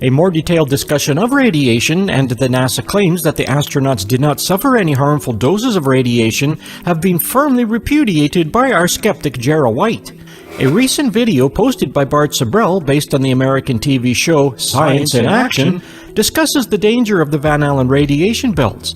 A more detailed discussion of radiation and the NASA claims that the astronauts did not suffer any harmful doses of radiation have been firmly repudiated by our skeptic Gerald White. A recent video posted by Bart Sibrel based on the American TV show Science in Action discusses the danger of the Van Allen radiation belts.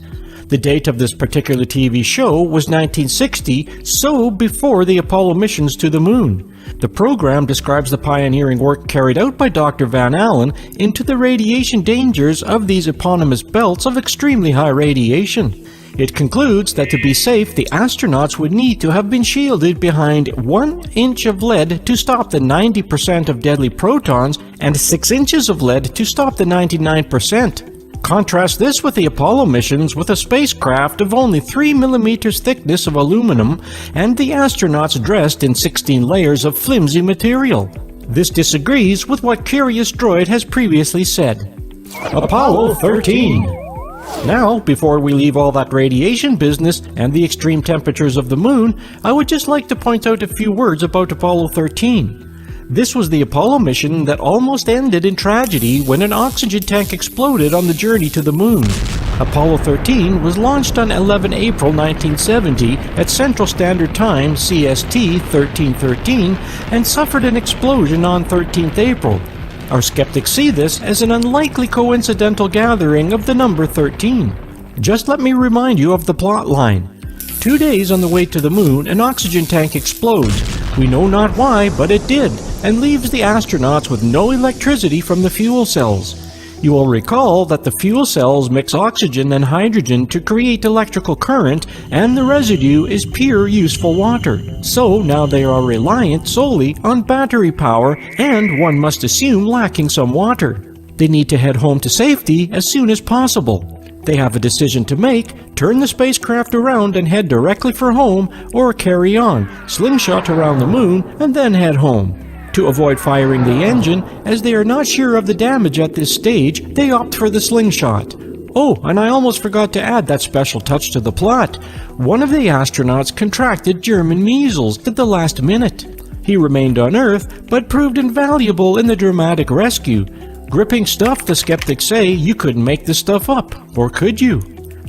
The date of this particular TV show was 1960, so before the Apollo missions to the moon. The program describes the pioneering work carried out by Dr. Van Allen into the radiation dangers of these eponymous belts of extremely high radiation. It concludes that to be safe, the astronauts would need to have been shielded behind 1 inch of lead to stop the 90% of deadly protons and 6 inches of lead to stop the 99%. Contrast this with the Apollo missions with a spacecraft of only 3 millimeters thickness of aluminum and the astronauts dressed in 16 layers of flimsy material. This disagrees with what Curious Droid has previously said. Apollo 13. Now, before we leave all that radiation business and the extreme temperatures of the moon, I would just like to point out a few words about Apollo 13. This was the Apollo mission that almost ended in tragedy when an oxygen tank exploded on the journey to the moon. Apollo 13 was launched on 11 April 1970 at Central Standard Time CST 1313 and suffered an explosion on 13th April. Our skeptics see this as an unlikely coincidental gathering of the number 13. Just let me remind you of the plot line. 2 days on the way to the moon, an oxygen tank explodes. We know not why, but it did, and leaves the astronauts with no electricity from the fuel cells. You will recall that the fuel cells mix oxygen and hydrogen to create electrical current, and the residue is pure useful water. So now they are reliant solely on battery power, and one must assume lacking some water. They need to head home to safety as soon as possible. They have a decision to make: turn the spacecraft around and head directly for home, or carry on, slingshot around the moon, and then head home. To avoid firing the engine, as they are not sure of the damage at this stage, they opt for the slingshot. Oh, and I almost forgot to add that special touch to the plot. One of the astronauts contracted German measles at the last minute. He remained on Earth, but proved invaluable in the dramatic rescue. Gripping stuff, the skeptics say. You couldn't make this stuff up, or could you?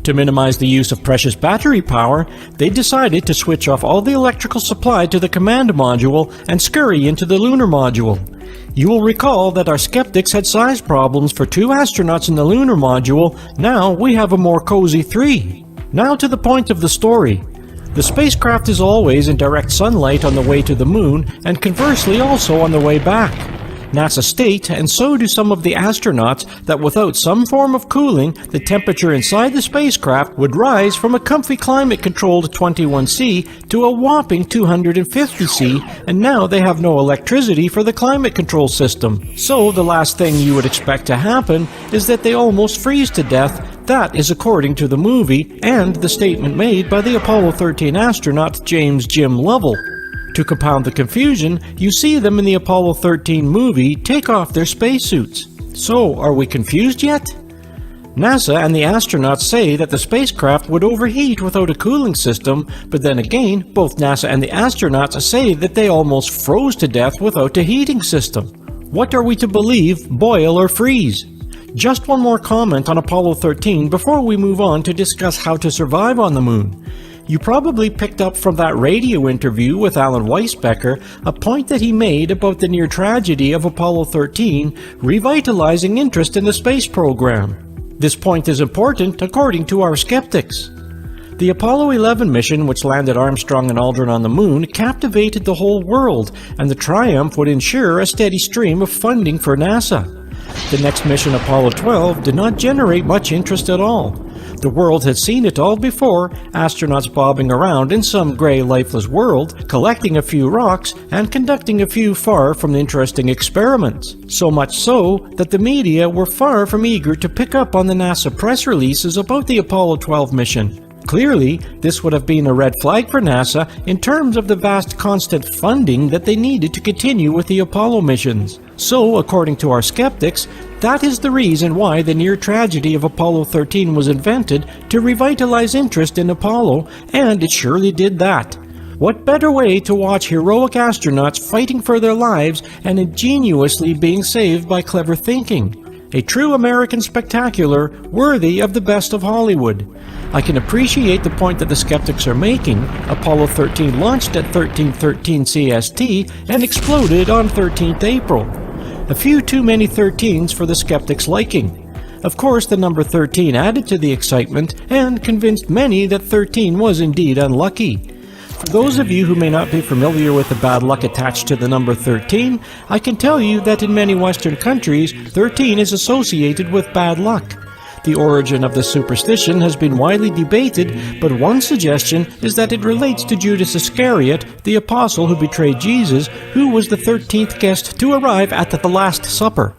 To minimize the use of precious battery power, they decided to switch off all the electrical supply to the command module and scurry into the lunar module. You will recall that our skeptics had size problems for 2 astronauts in the lunar module. Now we have a more cozy 3. Now to the point of the story. The spacecraft is always in direct sunlight on the way to the moon, and conversely also on the way back. NASA states, and so do some of the astronauts, that without some form of cooling, the temperature inside the spacecraft would rise from a comfy climate-controlled 21°C to a whopping 250°C, and now they have no electricity for the climate control system. So the last thing you would expect to happen is that they almost freeze to death. That is according to the movie and the statement made by the Apollo 13 astronaut James Jim Lovell. To compound the confusion, you see them in the Apollo 13 movie take off their spacesuits. So, are we confused yet? NASA and the astronauts say that the spacecraft would overheat without a cooling system, but then again, both NASA and the astronauts say that they almost froze to death without a heating system. What are we to believe, boil or freeze? Just one more comment on Apollo 13 before we move on to discuss how to survive on the moon. You probably picked up from that radio interview with Alan Weisbecker a point that he made about the near tragedy of Apollo 13 revitalizing interest in the space program. This point is important according to our skeptics. The Apollo 11 mission, which landed Armstrong and Aldrin on the moon, captivated the whole world, and the triumph would ensure a steady stream of funding for NASA. The next mission, Apollo 12, did not generate much interest at all. The world had seen it all before, astronauts bobbing around in some grey, lifeless world, collecting a few rocks, and conducting a few far from interesting experiments. So much so that the media were far from eager to pick up on the NASA press releases about the Apollo 12 mission. Clearly, this would have been a red flag for NASA in terms of the vast constant funding that they needed to continue with the Apollo missions. So, according to our skeptics, that is the reason why the near tragedy of Apollo 13 was invented, to revitalize interest in Apollo, and it surely did that. What better way to watch heroic astronauts fighting for their lives and ingeniously being saved by clever thinking? A true American spectacular worthy of the best of Hollywood. I can appreciate the point that the skeptics are making. Apollo 13 launched at 1313 CST and exploded on 13th April. A few too many 13s for the skeptics' liking. Of course, the number 13 added to the excitement and convinced many that 13 was indeed unlucky. For those of you who may not be familiar with the bad luck attached to the number 13, I can tell you that in many Western countries, 13 is associated with bad luck. The origin of this superstition has been widely debated, but one suggestion is that it relates to Judas Iscariot, the apostle who betrayed Jesus, who was the 13th guest to arrive at the Last Supper.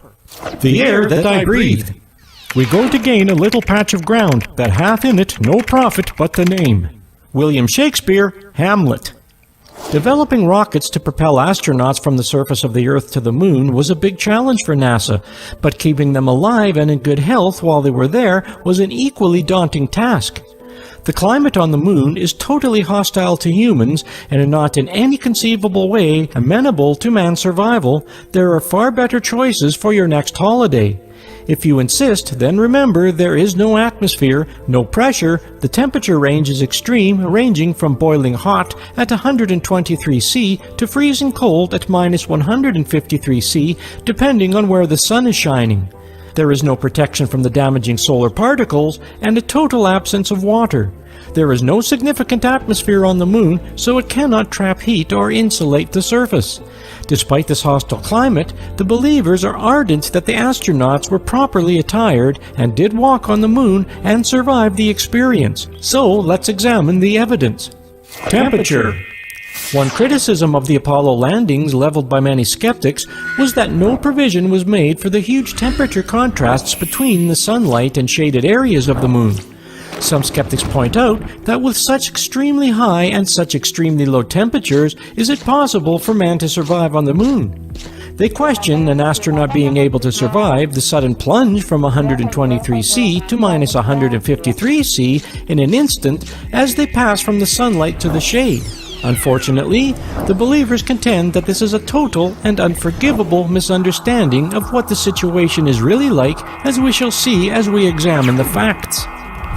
The air that I breathe. We go to gain a little patch of ground that hath in it no profit but the name. William Shakespeare, Hamlet. Developing rockets to propel astronauts from the surface of the Earth to the Moon was a big challenge for NASA, but keeping them alive and in good health while they were there was an equally daunting task. The climate on the Moon is totally hostile to humans and not in any conceivable way amenable to man's survival. There are far better choices for your next holiday. If you insist, then remember there is no atmosphere, no pressure, the temperature range is extreme, ranging from boiling hot at 123 C to freezing cold at minus 153 C, depending on where the sun is shining. There is no protection from the damaging solar particles and a total absence of water. There is no significant atmosphere on the Moon, so it cannot trap heat or insulate the surface. Despite this hostile climate, the believers are ardent that the astronauts were properly attired and did walk on the Moon and survive the experience. So let's examine the evidence. Temperature. One criticism of the Apollo landings leveled by many skeptics was that no provision was made for the huge temperature contrasts between the sunlight and shaded areas of the Moon. Some skeptics point out that with such extremely high and such extremely low temperatures, is it possible for man to survive on the Moon? They question an astronaut being able to survive the sudden plunge from 123 C to minus 153 C in an instant as they pass from the sunlight to the shade. Unfortunately, the believers contend that this is a total and unforgivable misunderstanding of what the situation is really like, as we shall see as we examine the facts.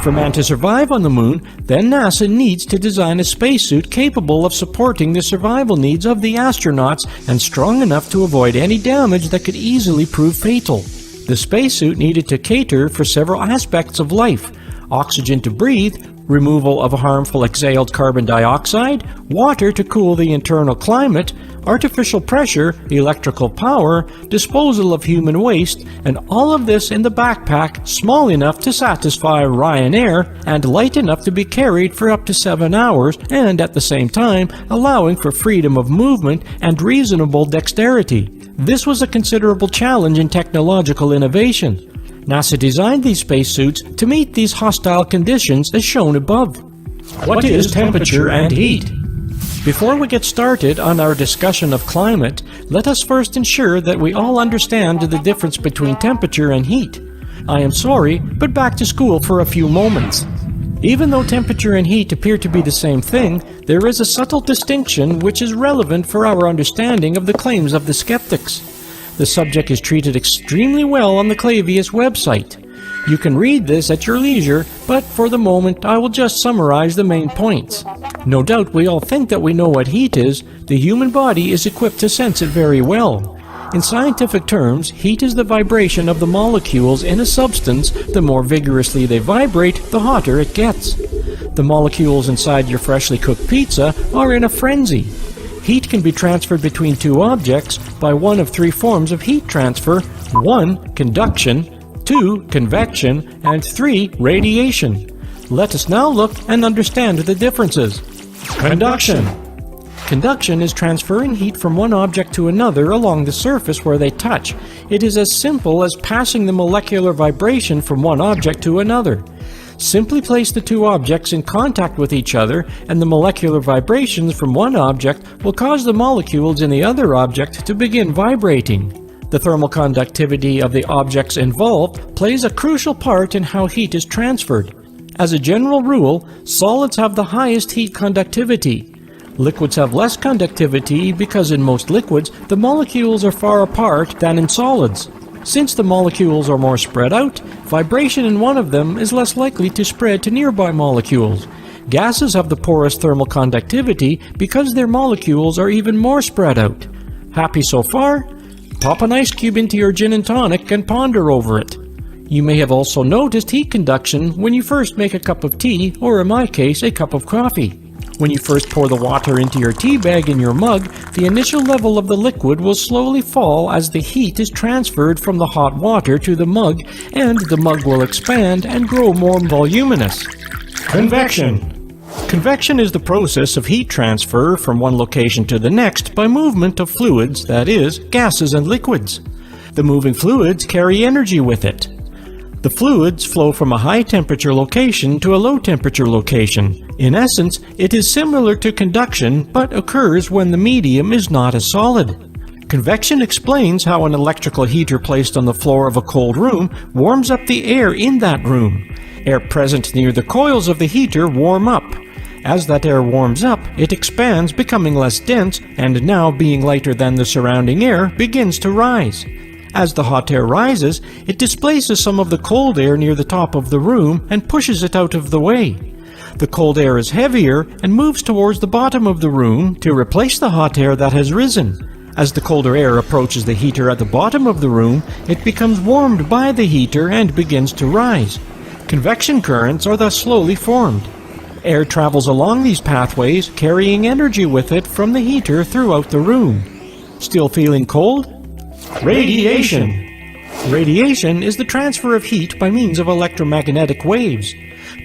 For man to survive on the Moon, then NASA needs to design a spacesuit capable of supporting the survival needs of the astronauts and strong enough to avoid any damage that could easily prove fatal. The spacesuit needed to cater for several aspects of life: oxygen to breathe, removal of harmful exhaled carbon dioxide, water to cool the internal climate, artificial pressure, electrical power, disposal of human waste, and all of this in the backpack small enough to satisfy Ryanair and light enough to be carried for up to 7 hours, and at the same time allowing for freedom of movement and reasonable dexterity. This was a considerable challenge in technological innovation. NASA designed these spacesuits to meet these hostile conditions as shown above. What is temperature and heat? Before we get started on our discussion of climate, let us first ensure that we all understand the difference between temperature and heat. I am sorry, but back to school for a few moments. Even though temperature and heat appear to be the same thing, there is a subtle distinction which is relevant for our understanding of the claims of the skeptics. The subject is treated extremely well on the Clavius website. You can read this at your leisure, but for the moment I will just summarize the main points. No doubt we all think that we know what heat is. The human body is equipped to sense it very well. In scientific terms, heat is the vibration of the molecules in a substance. The more vigorously they vibrate, the hotter it gets. The molecules inside your freshly cooked pizza are in a frenzy. Heat can be transferred between two objects by one of three forms of heat transfer: 1. Conduction, 2. Convection, and 3. Radiation. Let us now look and understand the differences. Conduction. Conduction is transferring heat from one object to another along the surface where they touch. It is as simple as passing the molecular vibration from one object to another. Simply place the two objects in contact with each other, and the molecular vibrations from one object will cause the molecules in the other object to begin vibrating. The thermal conductivity of the objects involved plays a crucial part in how heat is transferred. As a general rule, solids have the highest heat conductivity. Liquids have less conductivity because in most liquids, the molecules are far apart than in solids. Since the molecules are more spread out, vibration in one of them is less likely to spread to nearby molecules. Gases have the poorest thermal conductivity because their molecules are even more spread out. Happy so far? Pop an ice cube into your gin and tonic and ponder over it. You may have also noticed heat conduction when you first make a cup of tea, or in my case, a cup of coffee. When you first pour the water into your tea bag in your mug, the initial level of the liquid will slowly fall as the heat is transferred from the hot water to the mug, and the mug will expand and grow more voluminous. Convection. Convection is the process of heat transfer from one location to the next by movement of fluids, that is, gases and liquids. The moving fluids carry energy with it. The fluids flow from a high-temperature location to a low-temperature location. In essence, it is similar to conduction, but occurs when the medium is not a solid. Convection explains how an electrical heater placed on the floor of a cold room warms up the air in that room. Air present near the coils of the heater warm up. As that air warms up, it expands, becoming less dense, and now being lighter than the surrounding air, begins to rise. As the hot air rises, it displaces some of the cold air near the top of the room and pushes it out of the way. The cold air is heavier and moves towards the bottom of the room to replace the hot air that has risen. As the colder air approaches the heater at the bottom of the room, it becomes warmed by the heater and begins to rise. Convection currents are thus slowly formed. Air travels along these pathways, carrying energy with it from the heater throughout the room. Still feeling cold? Radiation. Radiation is the transfer of heat by means of electromagnetic waves.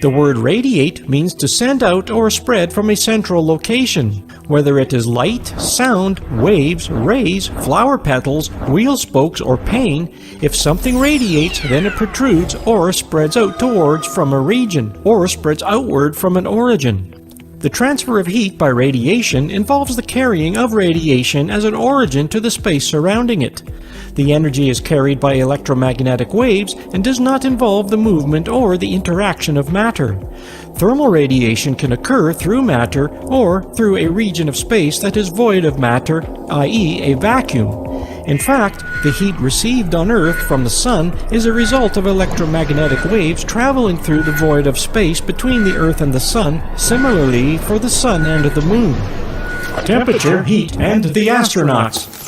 The word radiate means to send out or spread from a central location. Whether it is light, sound, waves, rays, flower petals, wheel spokes, or pain, if something radiates, then it protrudes or spreads out towards from a region, or spreads outward from an origin. The transfer of heat by radiation involves the carrying of radiation as an origin to the space surrounding it. The energy is carried by electromagnetic waves and does not involve the movement or the interaction of matter. Thermal radiation can occur through matter or through a region of space that is void of matter, i.e. a vacuum. In fact, the heat received on Earth from the Sun is a result of electromagnetic waves traveling through the void of space between the Earth and the Sun, similarly for the Sun and the Moon. Temperature, heat, and the astronauts.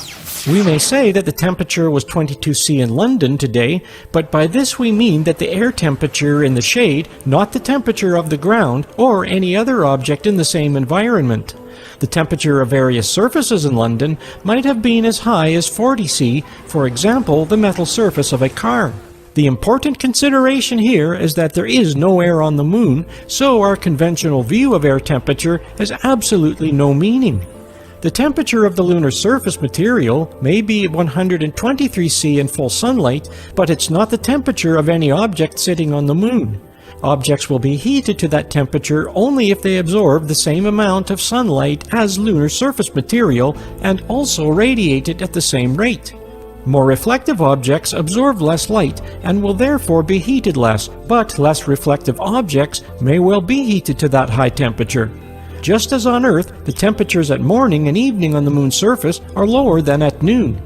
We may say that the temperature was 22 C in London today, but by this we mean that the air temperature in the shade, not the temperature of the ground or any other object in the same environment. The temperature of various surfaces in London might have been as high as 40 C, for example, the metal surface of a car. The important consideration here is that there is no air on the Moon, so our conventional view of air temperature has absolutely no meaning. The temperature of the lunar surface material may be 123 C in full sunlight, but it's not the temperature of any object sitting on the Moon. Objects will be heated to that temperature only if they absorb the same amount of sunlight as lunar surface material and also radiate it at the same rate. More reflective objects absorb less light and will therefore be heated less, but less reflective objects may well be heated to that high temperature. Just as on Earth, the temperatures at morning and evening on the Moon's surface are lower than at noon.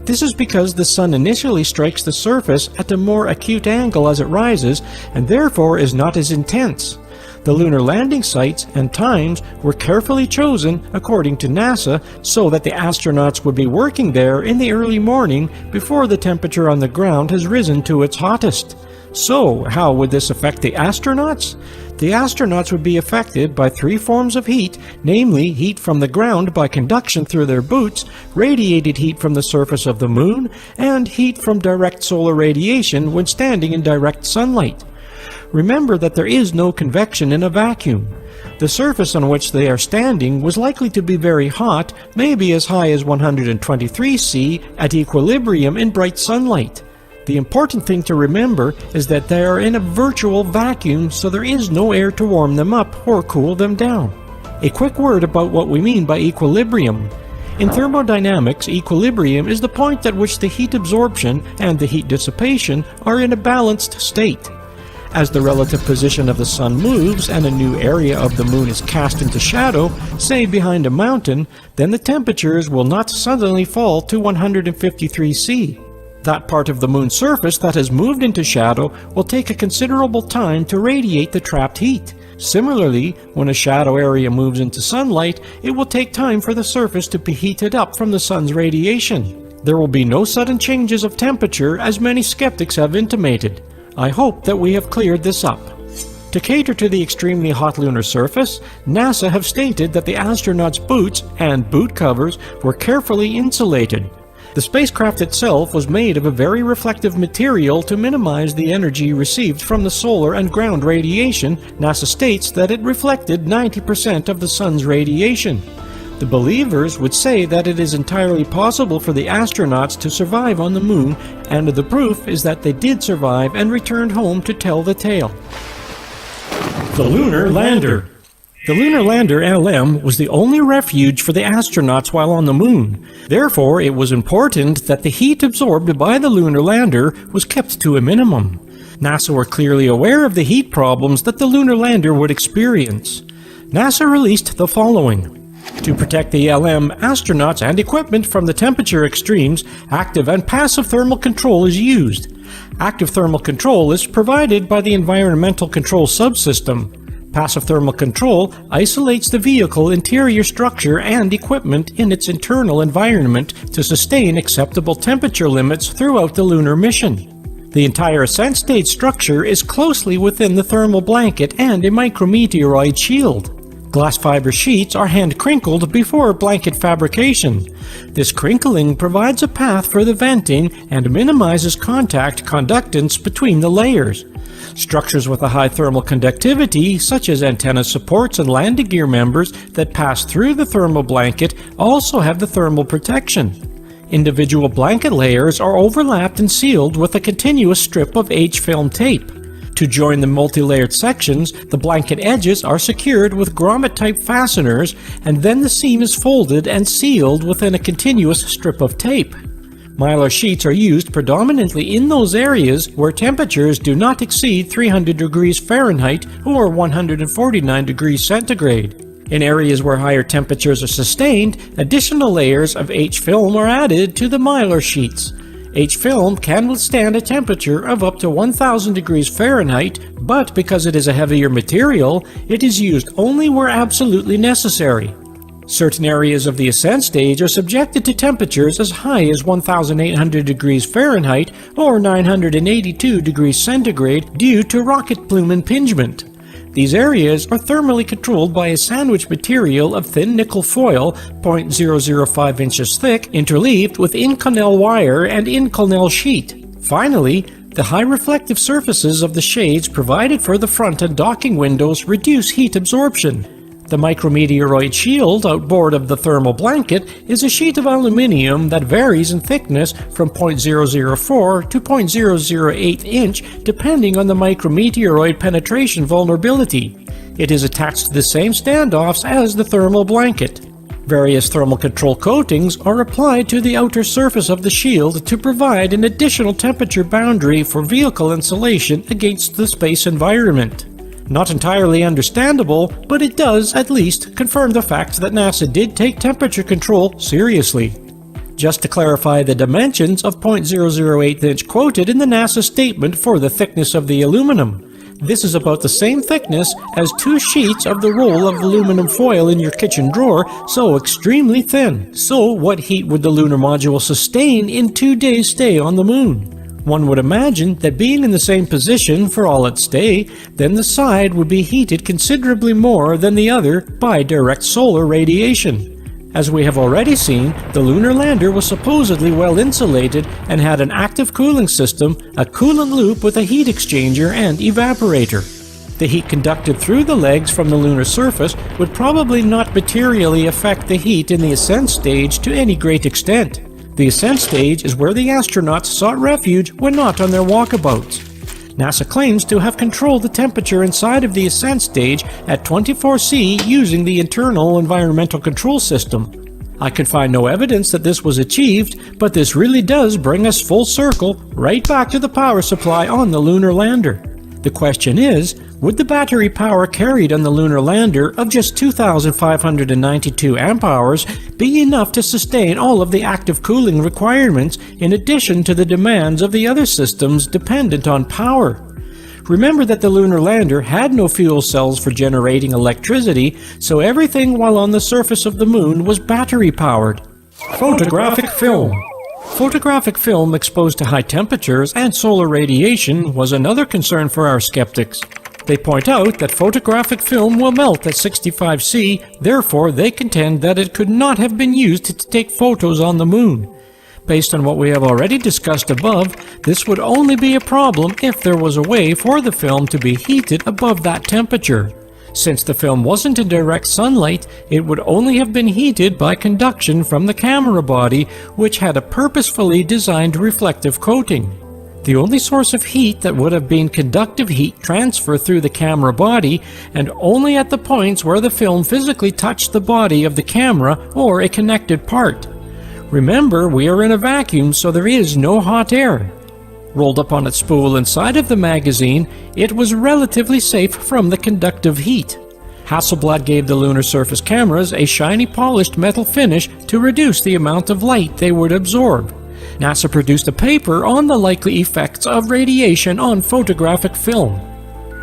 This is because the Sun initially strikes the surface at a more acute angle as it rises, and therefore is not as intense. The lunar landing sites and times were carefully chosen according to NASA so that the astronauts would be working there in the early morning before the temperature on the ground has risen to its hottest. So, how would this affect the astronauts? The astronauts would be affected by three forms of heat, namely heat from the ground by conduction through their boots, radiated heat from the surface of the Moon, and heat from direct solar radiation when standing in direct sunlight. Remember that there is no convection in a vacuum. The surface on which they are standing was likely to be very hot, maybe as high as 123 C at equilibrium in bright sunlight. The important thing to remember is that they are in a virtual vacuum, so there is no air to warm them up or cool them down. A quick word about what we mean by equilibrium. In thermodynamics, equilibrium is the point at which the heat absorption and the heat dissipation are in a balanced state. As the relative position of the Sun moves and a new area of the Moon is cast into shadow, say behind a mountain, then the temperatures will not suddenly fall to 153 C. That part of the moon's surface that has moved into shadow will take a considerable time to radiate the trapped heat. Similarly, when a shadow area moves into sunlight, it will take time for the surface to be heated up from the sun's radiation. There will be no sudden changes of temperature, as many skeptics have intimated. I hope that we have cleared this up. To cater to the extremely hot lunar surface, NASA have stated that the astronauts' boots and boot covers were carefully insulated. The spacecraft itself was made of a very reflective material to minimize the energy received from the solar and ground radiation. NASA states that it reflected 90% of the sun's radiation. The believers would say that it is entirely possible for the astronauts to survive on the moon, and the proof is that they did survive and returned home to tell the tale. The Lunar Lander. The Lunar Lander LM was the only refuge for the astronauts while on the moon. Therefore, it was important that the heat absorbed by the Lunar Lander was kept to a minimum. NASA were clearly aware of the heat problems that the Lunar Lander would experience. NASA released the following. To protect the LM astronauts and equipment from the temperature extremes, active and passive thermal control is used. Active thermal control is provided by the Environmental Control Subsystem. Passive thermal control isolates the vehicle interior structure and equipment in its internal environment to sustain acceptable temperature limits throughout the lunar mission. The entire ascent stage structure is closely within the thermal blanket and a micrometeoroid shield. Glass fiber sheets are hand crinkled before blanket fabrication. This crinkling provides a path for the venting and minimizes contact conductance between the layers. Structures with a high thermal conductivity, such as antenna supports and landing gear members that pass through the thermal blanket, also have the thermal protection. Individual blanket layers are overlapped and sealed with a continuous strip of H-film tape. To join the multi-layered sections, the blanket edges are secured with grommet-type fasteners, and then the seam is folded and sealed within a continuous strip of tape. Mylar sheets are used predominantly in those areas where temperatures do not exceed 300 degrees Fahrenheit or 149 degrees centigrade. In areas where higher temperatures are sustained, additional layers of H-film are added to the Mylar sheets. H-film can withstand a temperature of up to 1000 degrees Fahrenheit, but because it is a heavier material, it is used only where absolutely necessary. Certain areas of the ascent stage are subjected to temperatures as high as 1800 degrees Fahrenheit or 982 degrees centigrade due to rocket plume impingement. These areas are thermally controlled by a sandwich material of thin nickel foil, 0.005 inches thick, interleaved with Inconel wire and Inconel sheet. Finally, the high reflective surfaces of the shades provided for the front and docking windows reduce heat absorption. The micrometeoroid shield outboard of the thermal blanket is a sheet of aluminium that varies in thickness from 0.004 to 0.008 inch depending on the micrometeoroid penetration vulnerability. It is attached to the same standoffs as the thermal blanket. Various thermal control coatings are applied to the outer surface of the shield to provide an additional temperature boundary for vehicle insulation against the space environment. Not entirely understandable, but it does at least confirm the fact that NASA did take temperature control seriously. Just to clarify the dimensions of 0.008 inch quoted in the NASA statement for the thickness of the aluminum. This is about the same thickness as 2 sheets of the roll of aluminum foil in your kitchen drawer, so extremely thin. So what heat would the lunar module sustain in 2 days' stay on the moon? One would imagine that being in the same position for all its stay, then the side would be heated considerably more than the other by direct solar radiation. As we have already seen, the lunar lander was supposedly well insulated and had an active cooling system, a coolant loop with a heat exchanger and evaporator. The heat conducted through the legs from the lunar surface would probably not materially affect the heat in the ascent stage to any great extent. The ascent stage is where the astronauts sought refuge when not on their walkabouts. NASA claims to have controlled the temperature inside of the ascent stage at 24°C using the internal environmental control system. I could find no evidence that this was achieved, but this really does bring us full circle right back to the power supply on the lunar lander. The question is, would the battery power carried on the lunar lander of just 2,592 amp-hours be enough to sustain all of the active cooling requirements in addition to the demands of the other systems dependent on power? Remember that the lunar lander had no fuel cells for generating electricity, so everything while on the surface of the moon was battery-powered. Photographic film. Photographic film exposed to high temperatures and solar radiation was another concern for our skeptics. They point out that photographic film will melt at 65 C, therefore they contend that it could not have been used to take photos on the moon. Based on what we have already discussed above, this would only be a problem if there was a way for the film to be heated above that temperature. Since the film wasn't in direct sunlight, it would only have been heated by conduction from the camera body, which had a purposefully designed reflective coating. The only source of heat that would have been conductive heat transfer through the camera body, and only at the points where the film physically touched the body of the camera or a connected part. Remember, we are in a vacuum, so there is no hot air. Rolled up on its spool inside of the magazine, it was relatively safe from the conductive heat. Hasselblad gave the lunar surface cameras a shiny polished metal finish to reduce the amount of light they would absorb. NASA produced a paper on the likely effects of radiation on photographic film.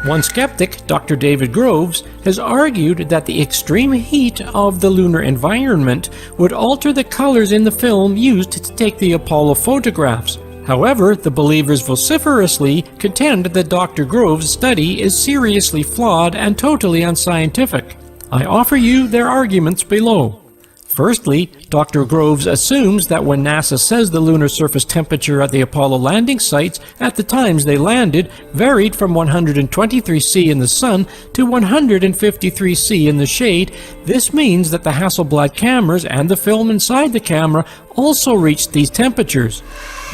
One skeptic, Dr. David Groves, has argued that the extreme heat of the lunar environment would alter the colors in the film used to take the Apollo photographs. However, the believers vociferously contend that Dr. Groves' study is seriously flawed and totally unscientific. I offer you their arguments below. Firstly, Dr. Groves assumes that when NASA says the lunar surface temperature at the Apollo landing sites at the times they landed varied from 123 C in the sun to 153 C in the shade, this means that the Hasselblad cameras and the film inside the camera also reached these temperatures.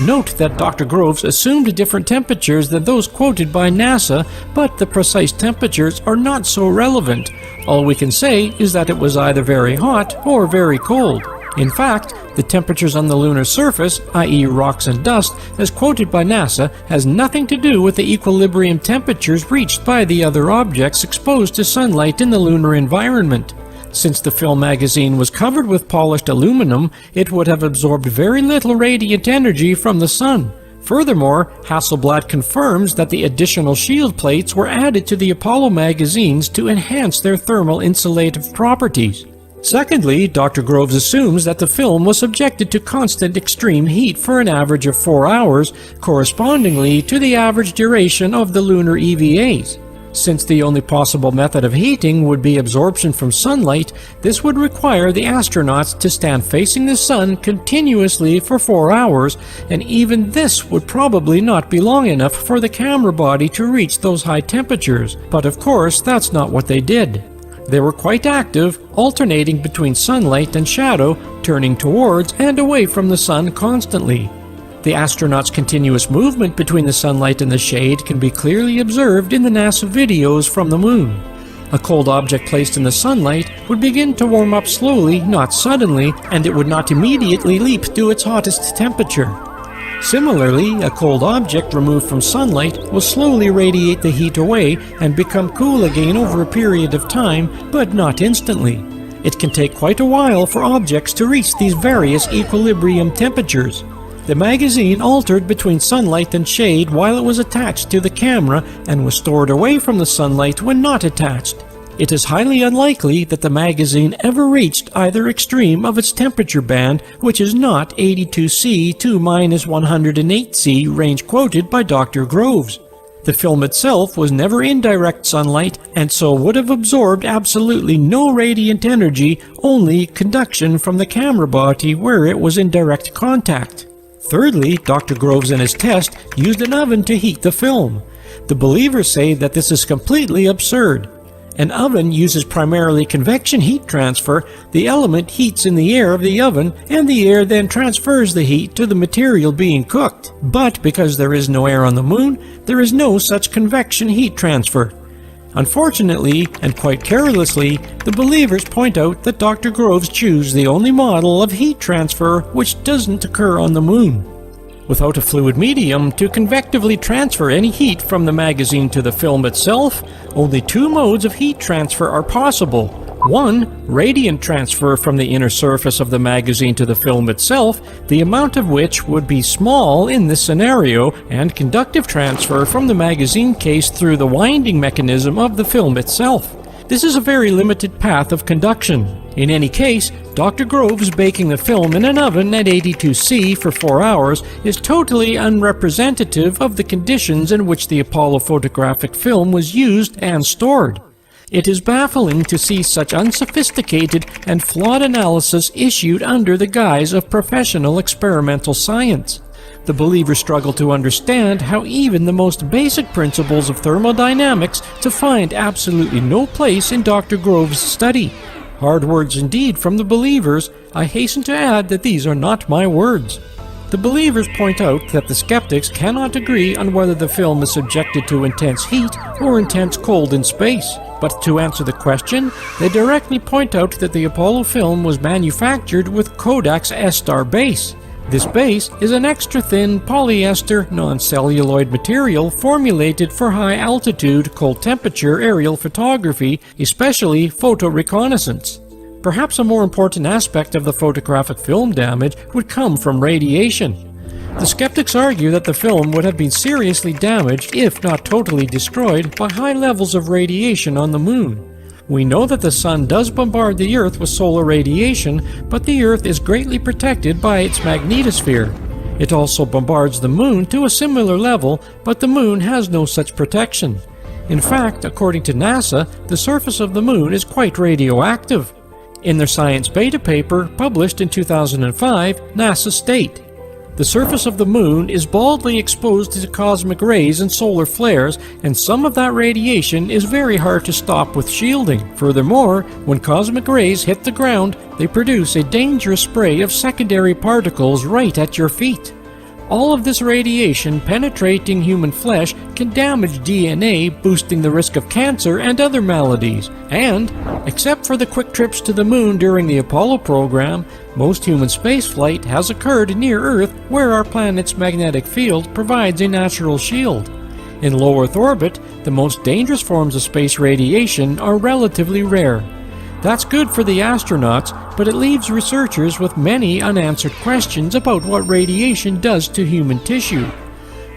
Note that Dr. Groves assumed different temperatures than those quoted by NASA, but the precise temperatures are not so relevant. All we can say is that it was either very hot or very cold. In fact, the temperatures on the lunar surface, i.e. rocks and dust, as quoted by NASA, has nothing to do with the equilibrium temperatures reached by the other objects exposed to sunlight in the lunar environment. Since the film magazine was covered with polished aluminum, it would have absorbed very little radiant energy from the sun. Furthermore, Hasselblad confirms that the additional shield plates were added to the Apollo magazines to enhance their thermal insulative properties. Secondly, Dr. Groves assumes that the film was subjected to constant extreme heat for an average of 4 hours, correspondingly to the average duration of the lunar EVAs. Since the only possible method of heating would be absorption from sunlight, this would require the astronauts to stand facing the sun continuously for 4 hours, and even this would probably not be long enough for the camera body to reach those high temperatures. But of course, that's not what they did. They were quite active, alternating between sunlight and shadow, turning towards and away from the sun constantly. The astronauts' continuous movement between the sunlight and the shade can be clearly observed in the NASA videos from the moon. A cold object placed in the sunlight would begin to warm up slowly, not suddenly, and it would not immediately leap to its hottest temperature. Similarly, a cold object removed from sunlight will slowly radiate the heat away and become cool again over a period of time, but not instantly. It can take quite a while for objects to reach these various equilibrium temperatures. The magazine altered between sunlight and shade while it was attached to the camera and was stored away from the sunlight when not attached. It is highly unlikely that the magazine ever reached either extreme of its temperature band, which is not 82 C to -108 C range quoted by Dr. Groves. The film itself was never in direct sunlight and so would have absorbed absolutely no radiant energy, only conduction from the camera body where it was in direct contact. Thirdly, Dr. Groves in his test used an oven to heat the film. The believers say that this is completely absurd. An oven uses primarily convection heat transfer. The element heats in the air of the oven, and the air then transfers the heat to the material being cooked. But because there is no air on the moon, there is no such convection heat transfer. Unfortunately, and quite carelessly, the believers point out that Dr. Groves chose the only model of heat transfer which doesn't occur on the moon. Without a fluid medium to convectively transfer any heat from the magazine to the film itself, only two modes of heat transfer are possible. One, radiant transfer from the inner surface of the magazine to the film itself, the amount of which would be small in this scenario, and conductive transfer from the magazine case through the winding mechanism of the film itself. This is a very limited path of conduction. In any case, Dr. Groves baking the film in an oven at 82°C for 4 hours is totally unrepresentative of the conditions in which the Apollo photographic film was used and stored. It is baffling to see such unsophisticated and flawed analysis issued under the guise of professional experimental science. The believers struggle to understand how even the most basic principles of thermodynamics to find absolutely no place in Dr. Groves' study. Hard words indeed from the believers. I hasten to add that these are not my words. The believers point out that the skeptics cannot agree on whether the film is subjected to intense heat or intense cold in space. But to answer the question, they directly point out that the Apollo film was manufactured with Kodak's S-Star base. This base is an extra-thin polyester non-celluloid material formulated for high-altitude, cold-temperature aerial photography, especially photo reconnaissance. Perhaps a more important aspect of the photographic film damage would come from radiation. The skeptics argue that the film would have been seriously damaged, if not totally destroyed, by high levels of radiation on the moon. We know that the sun does bombard the Earth with solar radiation, but the Earth is greatly protected by its magnetosphere. It also bombards the moon to a similar level, but the moon has no such protection. In fact, according to NASA, the surface of the moon is quite radioactive. In their Science Beta paper, published in 2005, NASA state, "The surface of the moon is baldly exposed to cosmic rays and solar flares, and some of that radiation is very hard to stop with shielding. Furthermore, when cosmic rays hit the ground, they produce a dangerous spray of secondary particles right at your feet. All of this radiation penetrating human flesh can damage DNA, boosting the risk of cancer and other maladies. And, except for the quick trips to the moon during the Apollo program, most human spaceflight has occurred near Earth, where our planet's magnetic field provides a natural shield. In low Earth orbit, the most dangerous forms of space radiation are relatively rare. That's good for the astronauts, but it leaves researchers with many unanswered questions about what radiation does to human tissue.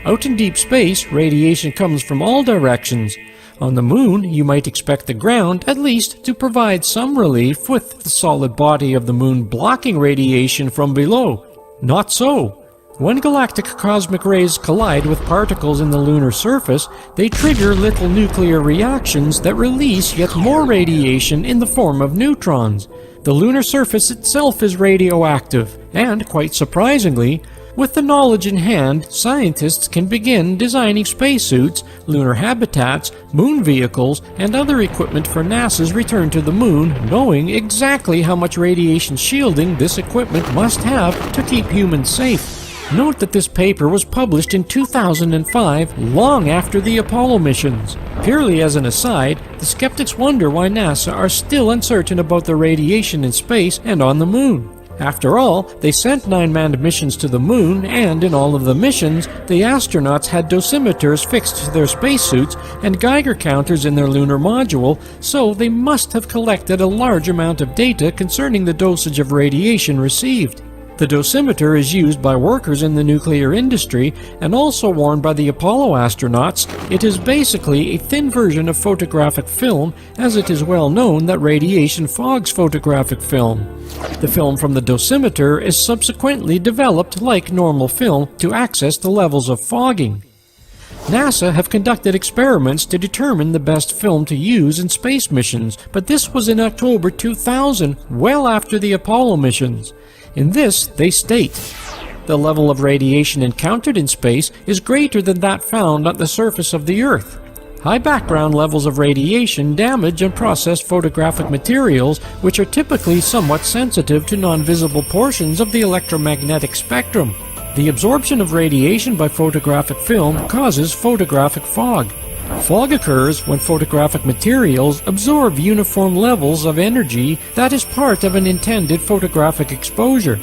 Out in deep space, radiation comes from all directions. On the moon, you might expect the ground, at least, to provide some relief, with the solid body of the moon blocking radiation from below. Not so. When galactic cosmic rays collide with particles in the lunar surface, they trigger little nuclear reactions that release yet more radiation in the form of neutrons. The lunar surface itself is radioactive, and quite surprisingly, with the knowledge in hand, scientists can begin designing spacesuits, lunar habitats, moon vehicles, and other equipment for NASA's return to the moon, knowing exactly how much radiation shielding this equipment must have to keep humans safe. Note that this paper was published in 2005, long after the Apollo missions. Purely as an aside, the skeptics wonder why NASA are still uncertain about the radiation in space and on the moon. After all, they sent 9 manned missions to the moon, and in all of the missions, the astronauts had dosimeters fixed to their spacesuits and Geiger counters in their lunar module, so they must have collected a large amount of data concerning the dosage of radiation received. The dosimeter is used by workers in the nuclear industry and also worn by the Apollo astronauts. It is basically a thin version of photographic film, as it is well known that radiation fogs photographic film. The film from the dosimeter is subsequently developed like normal film to access the levels of fogging. NASA have conducted experiments to determine the best film to use in space missions, but this was in October 2000, well after the Apollo missions. In this, they state, "The level of radiation encountered in space is greater than that found on the surface of the Earth. High background levels of radiation damage and process photographic materials, which are typically somewhat sensitive to non-visible portions of the electromagnetic spectrum. The absorption of radiation by photographic film causes photographic fog. Fog occurs when photographic materials absorb uniform levels of energy that is part of an intended photographic exposure.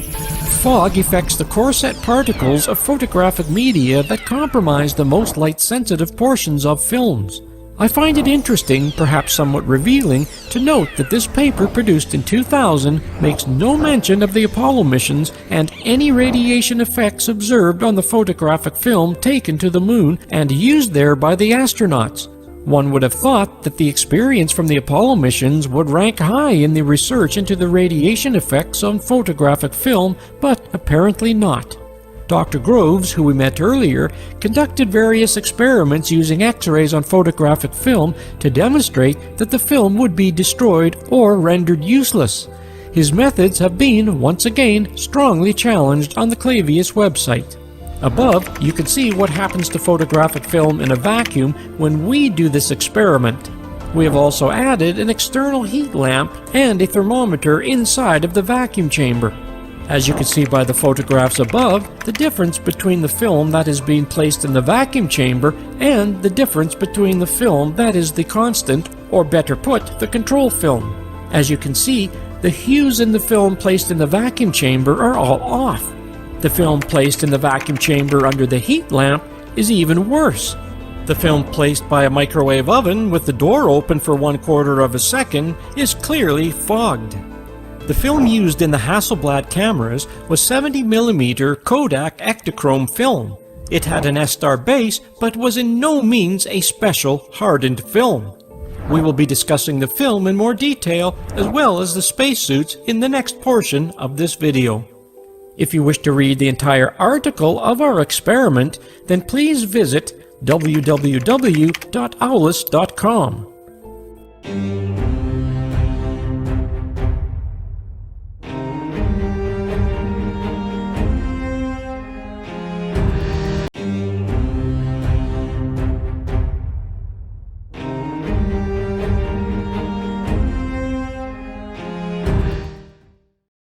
Fog affects the coarset particles of photographic media that compromise the most light-sensitive portions of films. I find it interesting, perhaps somewhat revealing, to note that this paper produced in 2000 makes no mention of the Apollo missions and any radiation effects observed on the photographic film taken to the moon and used there by the astronauts. One would have thought that the experience from the Apollo missions would rank high in the research into the radiation effects on photographic film, but apparently not. Dr. Groves, who we met earlier, conducted various experiments using X-rays on photographic film to demonstrate that the film would be destroyed or rendered useless. His methods have been, once again, strongly challenged on the Clavius website. Above, you can see what happens to photographic film in a vacuum when we do this experiment. We have also added an external heat lamp and a thermometer inside of the vacuum chamber. As you can see by the photographs above, the difference between the film that is being placed in the vacuum chamber and the difference between the film that is the constant, or better put, the control film. As you can see, the hues in the film placed in the vacuum chamber are all off. The film placed in the vacuum chamber under the heat lamp is even worse. The film placed by a microwave oven with the door open for 1/4 of a second is clearly fogged. The film used in the Hasselblad cameras was 70mm Kodak Ektachrome film. It had an S-star base, but was in no means a special hardened film. We will be discussing the film in more detail, as well as the spacesuits, in the next portion of this video. If you wish to read the entire article of our experiment, then please visit www.owlus.com.